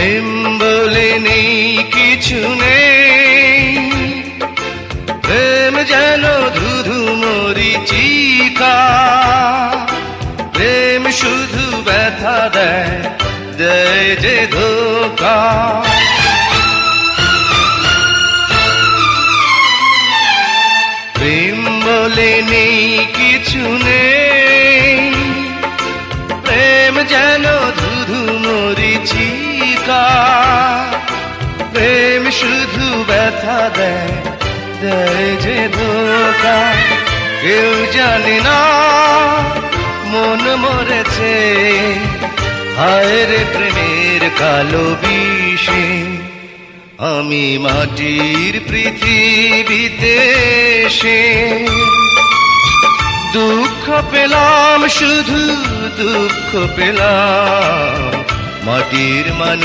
প্রেম বলে নেই কিছু নেই, প্রেম যেন ধুধু মরিচিকা, প্রেম শুধু ব্যথা দেয়, দেয় যে ধোঁকা। প্রেম বলে নেই কিছু নেই, প্রেম যেন ধুধু মরিচিকা, প্রেম শুধু ব্যথা দেয়, দেয় যে ধোঁকা। কেউ জানে না মন মরেছে, হায় রে প্রেমের কালো বিষে। আমি মাটির পৃথিবীতে এসে দুঃখ পেলাম, শুধু দুঃখ পেলাম, মাটির মানুষ